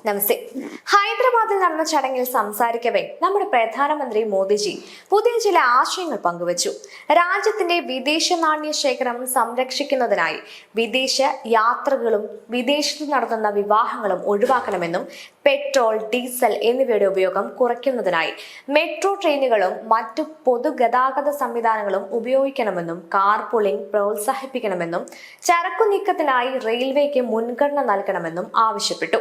നമസ്തേ. ഹൈദരാബാദിൽ നടന്ന ചടങ്ങിൽ സംസാരിക്കവേ നമ്മുടെ പ്രധാനമന്ത്രി മോദിജി പുതിയ ചില ആശയങ്ങൾ പങ്കുവച്ചു. രാജ്യത്തിന്റെ വിദേശ നാണ്യ ശേഖരം സംരക്ഷിക്കുന്നതിനായി വിദേശ യാത്രകളും വിദേശത്ത് നടത്തുന്ന വിവാഹങ്ങളും ഒഴിവാക്കണമെന്നും പെട്രോൾ, ഡീസൽ എന്നിവയുടെ ഉപയോഗം കുറയ്ക്കുന്നതിനായി മെട്രോ ട്രെയിനുകളും മറ്റു പൊതുഗതാഗത സംവിധാനങ്ങളും ഉപയോഗിക്കണമെന്നും കാർ പൂളിംഗ് പ്രോത്സാഹിപ്പിക്കണമെന്നും ചരക്കു നീക്കത്തിനായി റെയിൽവേക്ക് മുൻഗണന നൽകണമെന്നും ആവശ്യപ്പെട്ടു.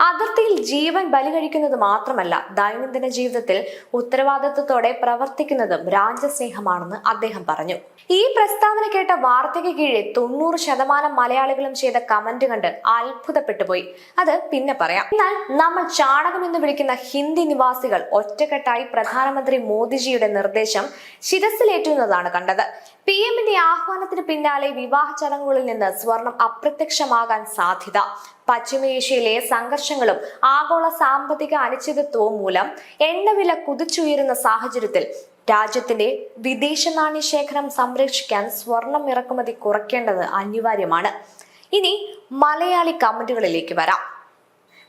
അതിർത്തിയിൽ ജീവൻ ബലികഴിക്കുന്നത് മാത്രമല്ല, ദൈനംദിന ജീവിതത്തിൽ ഉത്തരവാദിത്വത്തോടെ പ്രവർത്തിക്കുന്നതും രാജ്യസ്നേഹമാണെന്ന് അദ്ദേഹം പറഞ്ഞു. ഈ പ്രസ്താവന കേട്ട വാർത്തയ്ക്ക് കീഴെ 90% മലയാളികളും ചെയ്ത കമന്റ് കണ്ട് അത്ഭുതപ്പെട്ടുപോയി. അത് പിന്നെ പറയാം. എന്നാൽ നമ്മൾ ചാണകം എന്ന് വിളിക്കുന്ന ഹിന്ദി നിവാസികൾ ഒറ്റക്കെട്ടായി പ്രധാനമന്ത്രി മോദിജിയുടെ നിർദ്ദേശം ശിരസിലേറ്റുന്നതാണ് കണ്ടത്. PM-ന്റെ ആഹ്വാനത്തിന് പിന്നാലെ വിവാഹ ചടങ്ങുകളിൽ നിന്ന് സ്വർണം അപ്രത്യക്ഷമാകാൻ സാധ്യത. പശ്ചിമേഷ്യയിലെ സംഘർഷങ്ങളും ആഗോള സാമ്പത്തിക അനിശ്ചിതത്വവും മൂലം എണ്ണവില കുതിച്ചുയരുന്ന സാഹചര്യത്തിൽ രാജ്യത്തിന്റെ വിദേശ നാണ്യ ശേഖരം സംരക്ഷിക്കാൻ സ്വർണം ഇറക്കുമതി കുറയ്ക്കേണ്ടത് അനിവാര്യമാണ്. ഇനി മലയാളി കമന്റുകളിലേക്ക് വരാം.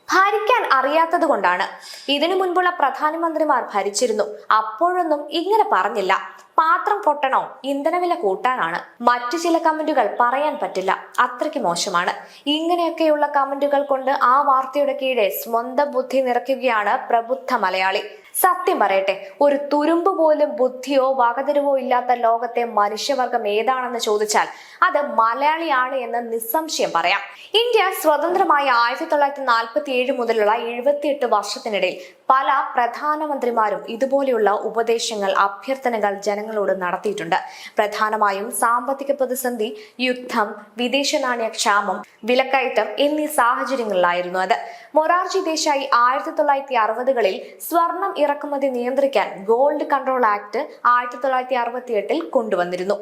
ഭരിക്കാൻ അറിയാത്തത് കൊണ്ടാണ്. ഇതിനു മുൻപുള്ള പ്രധാനമന്ത്രിമാർ ഭരിച്ചിരുന്നു, അപ്പോഴൊന്നും ഇങ്ങനെ പറഞ്ഞില്ല. പാത്രം പൊട്ടണോ, ഇന്ധനവില കൂട്ടാനാണ്. മറ്റു ചില കമന്റുകൾ പറയാൻ പറ്റില്ല, അത്രയ്ക്ക് മോശമാണ്. ഇങ്ങനെയൊക്കെയുള്ള കമന്റുകൾ കൊണ്ട് ആ വാർത്തയുടെ കീഴെ സ്വന്തം ബുദ്ധി നിറയ്ക്കുകയാണ് പ്രബുദ്ധ മലയാളി. സത്യം പറയട്ടെ, ഒരു തുരുമ്പ് പോലും ബുദ്ധിയോ വകതിരിവോ ഇല്ലാത്ത ലോകത്തെ മനുഷ്യവർഗം ഏതാണെന്ന് ചോദിച്ചാൽ അത് മലയാളിയാണ് എന്ന് നിസ്സംശയം പറയാം. ഇന്ത്യ സ്വതന്ത്രമായ 1947 മുതലുള്ള 78 വർഷത്തിനിടയിൽ പല പ്രധാനമന്ത്രിമാരും ഇതുപോലെയുള്ള ഉപദേശങ്ങൾ, അഭ്യർത്ഥനകൾ ജനങ്ങളോട് നടത്തിയിട്ടുണ്ട്. പ്രധാനമായും സാമ്പത്തിക പ്രതിസന്ധി, യുദ്ധം, വിദേശ നാണ്യ ക്ഷാമം, വിലക്കയറ്റം എന്നീ സാഹചര്യങ്ങളിലായിരുന്നു അത്. മൊറാർജി ദേശായി 1960-കളിൽ സ്വർണം ഇറക്കുമതി നിയന്ത്രിക്കാൻ ഗോൾഡ് കൺട്രോൾ ആക്ട് 1968 കൊണ്ടുവന്നിരുന്നു.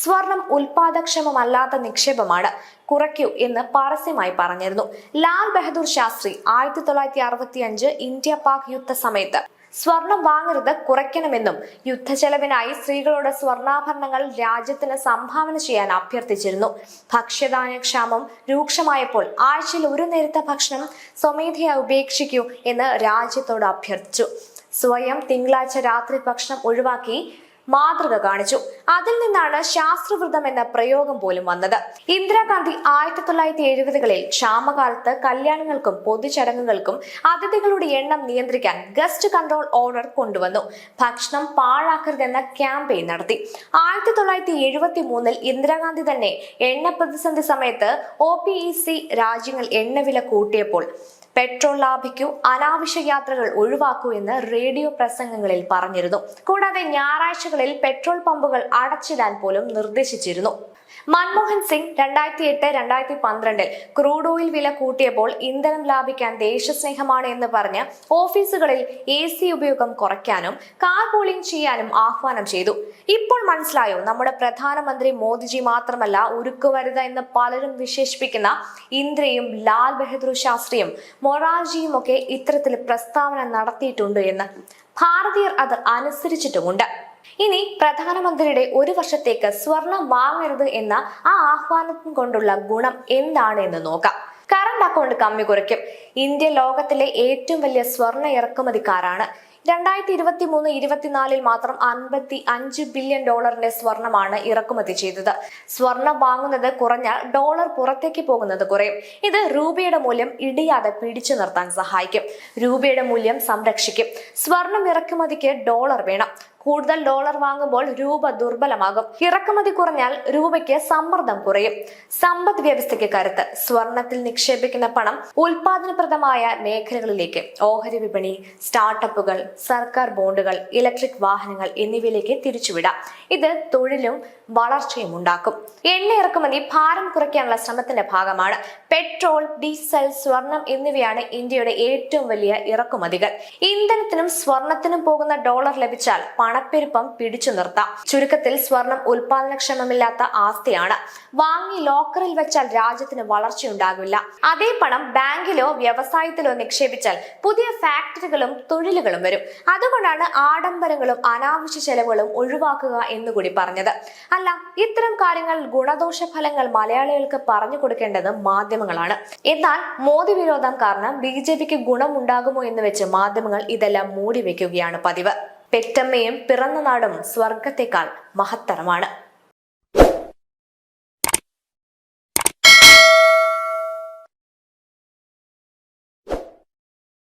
സ്വർണം ഉൽപാദക്ഷമമല്ലാത്ത നിക്ഷേപമാണ്, കുറയ്ക്കൂ എന്ന് പരസ്യമായി പറഞ്ഞിരുന്നു. ലാൽ ബഹദൂർ ശാസ്ത്രി 1965 ഇന്ത്യ പാക് യുദ്ധ സമയത്ത് സ്വർണം വാങ്ങരുത്, കുറയ്ക്കണമെന്നും യുദ്ധച്ചെലവിനായി സ്ത്രീകളോട് സ്വർണ്ണാഭരണങ്ങൾ രാജ്യത്തിന് സംഭാവന ചെയ്യാൻ അഭ്യർത്ഥിച്ചിരുന്നു. ഭക്ഷ്യധാന്യക്ഷാമം രൂക്ഷമായപ്പോൾ ആഴ്ചയിൽ ഒരു നേരത്തെ ഭക്ഷണം സ്വമേധയാ ഉപേക്ഷിക്കൂ എന്ന് രാജ്യത്തോട് അഭ്യർത്ഥിച്ചു. സ്വയം തിങ്കളാഴ്ച രാത്രി ഭക്ഷണം ഒഴിവാക്കി മാതൃക കാണിച്ചു. അതിൽ നിന്നാണ് ശാസ്ത്രവൃതം എന്ന പ്രയോഗം പോലും വന്നത്. ഇന്ദിരാഗാന്ധി 1970-കളിൽ ക്ഷാമകാലത്ത് കല്യാണങ്ങൾക്കും പൊതുചടങ്ങുകൾക്കും അതിഥികളുടെ എണ്ണം നിയന്ത്രിക്കാൻ ഗസ്റ്റ് കൺട്രോൾ ഓർഡർ കൊണ്ടുവന്നു. ഭക്ഷണം പാഴാക്കരുതെന്ന ക്യാമ്പയിൻ നടത്തി. 1973-ൽ ഇന്ദിരാഗാന്ധി തന്നെ എണ്ണ പ്രതിസന്ധി സമയത്ത് OPEC രാജ്യങ്ങൾ എണ്ണവില കൂട്ടിയപ്പോൾ പെട്രോൾ ലാഭിക്കൂ, അനാവശ്യ യാത്രകൾ ഒഴിവാക്കൂ എന്ന് റേഡിയോ പ്രസംഗങ്ങളിൽ പറഞ്ഞിരുന്നു. കൂടാതെ ഞായറാഴ്ചകളിൽ പെട്രോൾ പമ്പുകൾ അടച്ചിടാൻ പോലും നിർദ്ദേശിച്ചിരുന്നു. മൻമോഹൻ സിംഗ് 2008-2012 ക്രൂഡ് ഓയിൽ വില കൂട്ടിയപ്പോൾ ഇന്ധനം ലാഭിക്കാൻ ദേശസ്നേഹമാണ് എന്ന് പറഞ്ഞ് ഓഫീസുകളിൽ AC ഉപയോഗം കുറയ്ക്കാനും കാർ പൂളിംഗ് ചെയ്യാനും ആഹ്വാനം ചെയ്തു. ഇപ്പോൾ മനസ്സിലായോ, നമ്മുടെ പ്രധാനമന്ത്രി മോദിജി മാത്രമല്ല, ഉരുക്കുവരുത എന്ന് പലരും വിശേഷിപ്പിക്കുന്ന ഇന്ദിരയും ലാൽ ബഹദൂർ ശാസ്ത്രിയും മൊറാർജിയും ഒക്കെ ഇത്തരത്തിൽ പ്രസ്താവന നടത്തിയിട്ടുണ്ട് എന്ന്. ഭാരതീയർ അത് അനുസരിച്ചിട്ടുമുണ്ട്. ഇനി പ്രധാനമന്ത്രിയുടെ ഒരു വർഷത്തേക്ക് സ്വർണം വാങ്ങരുത് എന്ന ആ ആഹ്വാനം കൊണ്ടുള്ള ഗുണം എന്താണ് എന്ന് നോക്കാം. കറണ്ട് അക്കൗണ്ട് കമ്മി കുറയ്ക്കും. ഇന്ത്യ ലോകത്തിലെ ഏറ്റവും വലിയ സ്വർണ്ണ ഇറക്കുമതിക്കാരാണ്. 2023-24 മാത്രം $55 ബില്യൺ സ്വർണമാണ് ഇറക്കുമതി ചെയ്തത്. സ്വർണം വാങ്ങുന്നത് കുറഞ്ഞാൽ ഡോളർ പുറത്തേക്ക് പോകുന്നത് കുറയും. ഇത് രൂപയുടെ മൂല്യം ഇടിയാതെ പിടിച്ചു നിർത്താൻ സഹായിക്കും. രൂപയുടെ മൂല്യം സംരക്ഷിക്കും. സ്വർണം ഇറക്കുമതിക്ക് ഡോളർ വേണം. കൂടുതൽ ഡോളർ വാങ്ങുമ്പോൾ രൂപ ദുർബലമാകും. ഇറക്കുമതി കുറഞ്ഞാൽ രൂപയ്ക്ക് സമ്മർദ്ദം കുറയും. സമ്പദ് വ്യവസ്ഥയ്ക്ക് കരുത്ത്. സ്വർണത്തിൽ നിക്ഷേപിക്കുന്ന പണം ഉൽപാദനപ്രദമായ മേഖലകളിലേക്ക്, ഓഹരി വിപണി, സ്റ്റാർട്ടപ്പുകൾ, സർക്കാർ ബോണ്ടുകൾ, ഇലക്ട്രിക് വാഹനങ്ങൾ എന്നിവയിലേക്ക് തിരിച്ചുവിടാം. ഇത് തൊഴിലും വളർച്ചയും ഉണ്ടാക്കും. എണ്ണ ഇറക്കുമതി ഭാരം കുറയ്ക്കാനുള്ള ശ്രമത്തിന്റെ ഭാഗമാണ്. പെട്രോൾ, ഡീസൽ, സ്വർണം എന്നിവയാണ് ഇന്ത്യയുടെ ഏറ്റവും വലിയ ഇറക്കുമതികൾ. ഇന്ധനത്തിനും സ്വർണത്തിനും പോകുന്ന ഡോളർ ലഭിച്ചാൽ പണം പണപ്പെരുപ്പം പിടിച്ചു നിർത്താം. ചുരുക്കത്തിൽ സ്വർണം ഉൽപാദനക്ഷമമില്ലാത്ത ആസ്തിയാണ്. വാങ്ങി ലോക്കറിൽ വെച്ചാൽ രാജ്യത്തിന് വളർച്ചയുണ്ടാകില്ല. അതേ പണം ബാങ്കിലോ വ്യവസായത്തിലോ നിക്ഷേപിച്ചാൽ പുതിയ ഫാക്ടറികളും തൊഴിലുകളും വരും. അതുകൊണ്ടാണ് ആഡംബരങ്ങളും അനാവശ്യ ചെലവുകളും ഒഴിവാക്കുക എന്നുകൂടി പറഞ്ഞത്. അല്ല, ഇത്തരം കാര്യങ്ങൾ ഗുണദോഷ ഫലങ്ങൾ മലയാളികൾക്ക് പറഞ്ഞു കൊടുക്കേണ്ടത് മാധ്യമങ്ങളാണ്. എന്നാൽ മോദി വിരോധം കാരണം BJPക്ക് ഗുണമുണ്ടാകുമോ എന്ന് വെച്ച് മാധ്യമങ്ങൾ ഇതെല്ലാം മൂടി വെക്കുകയാണ് പതിവ്. പെറ്റമ്മയും പിറന്ന നാടും സ്വർഗത്തെക്കാൾ മഹത്തരമാണ്.